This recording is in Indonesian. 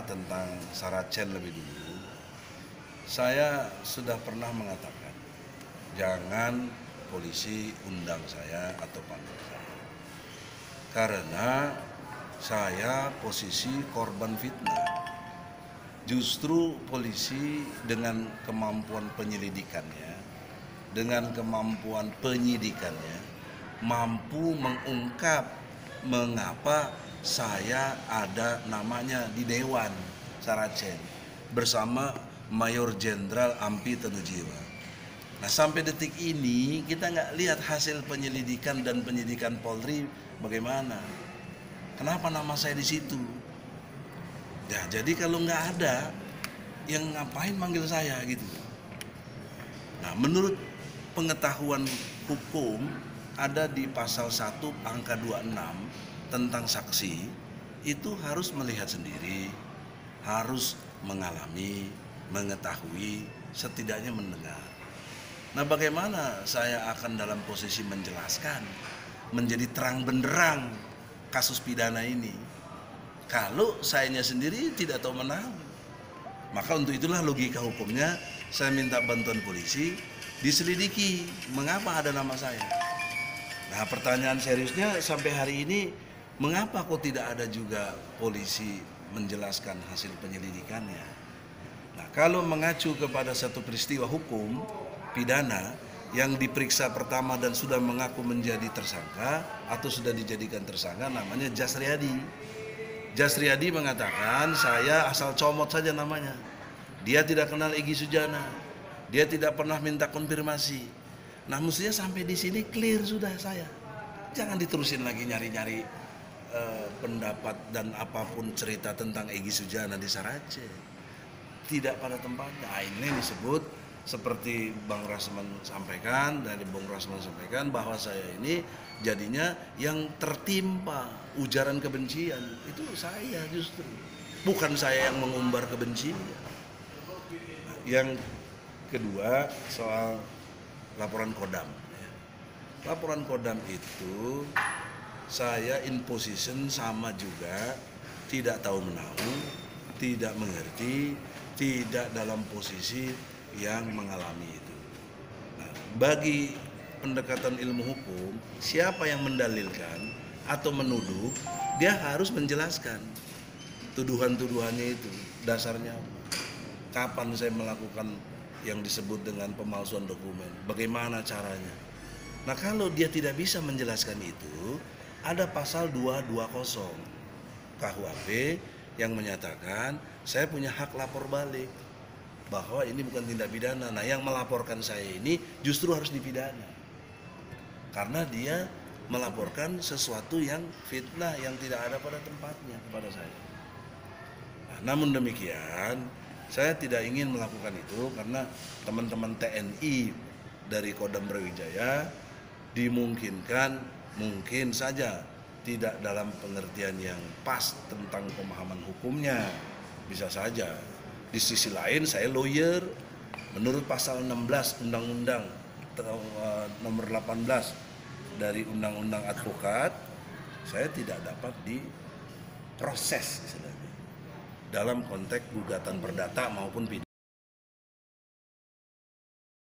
pertama tentang Saracen lebih dulu, saya sudah pernah mengatakan, jangan polisi undang saya atau panggil saya. Karena saya posisi korban fitnah. Justru polisi dengan kemampuan penyelidikannya, dengan kemampuan penyidikannya, mampu mengungkap mengapa saya ada namanya di Dewan Saracen bersama Mayor Jenderal Ampi Tenujiwa. Nah, sampai detik ini kita nggak lihat hasil penyelidikan dan penyidikan Polri bagaimana. Kenapa nama saya di situ? Ya, jadi kalau nggak ada, yang ngapain manggil saya gitu. Nah, menurut pengetahuan hukum ada di pasal 1 angka 26 tentang saksi, itu harus melihat sendiri, harus mengalami, mengetahui, setidaknya mendengar. Nah, bagaimana saya akan dalam posisi menjelaskan, menjadi terang benderang kasus pidana ini kalau sayanya sendiri tidak tahu menahu? Maka untuk itulah logika hukumnya saya minta bantuan polisi diselidiki mengapa ada nama saya. Nah, pertanyaan seriusnya sampai hari ini, mengapa kok tidak ada juga polisi menjelaskan hasil penyelidikannya? Nah, kalau mengacu kepada satu peristiwa hukum pidana yang diperiksa pertama dan sudah mengaku menjadi tersangka atau sudah dijadikan tersangka, namanya Jasriyadi. Jasriyadi mengatakan saya asal comot saja namanya. Dia tidak kenal Egy Sujana. Dia tidak pernah minta konfirmasi. Nah, mestinya sampai di sini clear sudah saya. Jangan diterusin lagi nyari-nyari pendapat dan apapun cerita tentang Egy Sujana di Saracen. Tidak pada tempatnya. Nah, ini disebut seperti Bang Rasman sampaikan, dari Bung Rasman sampaikan bahwa saya ini jadinya yang tertimpa ujaran kebencian. Itu saya justru. Bukan saya yang mengumbar kebencian. Yang kedua soal laporan Kodam. Laporan Kodam itu saya in position sama juga, tidak tahu menahu, tidak mengerti, tidak dalam posisi yang mengalami itu. Nah, bagi pendekatan ilmu hukum, siapa yang mendalilkan atau menuduh, dia harus menjelaskan tuduhan-tuduhannya itu, dasarnya apa. Kapan saya melakukan yang disebut dengan pemalsuan dokumen, bagaimana caranya. Nah, kalau dia tidak bisa menjelaskan itu, ada pasal 220 KUHP yang menyatakan saya punya hak lapor balik, bahwa ini bukan tindak pidana. Nah, yang melaporkan saya ini justru harus dipidana karena dia melaporkan sesuatu yang fitnah, yang tidak ada pada tempatnya kepada saya. Nah, namun demikian, saya tidak ingin melakukan itu karena teman-teman TNI dari Kodam Brawijaya dimungkinkan mungkin saja tidak dalam pengertian yang pas tentang pemahaman hukumnya, bisa saja. Di sisi lain saya lawyer, menurut pasal 16 Undang-Undang nomor 18 dari Undang-Undang Advokat, saya tidak dapat diproses istilahnya dalam konteks gugatan perdata maupun pidana.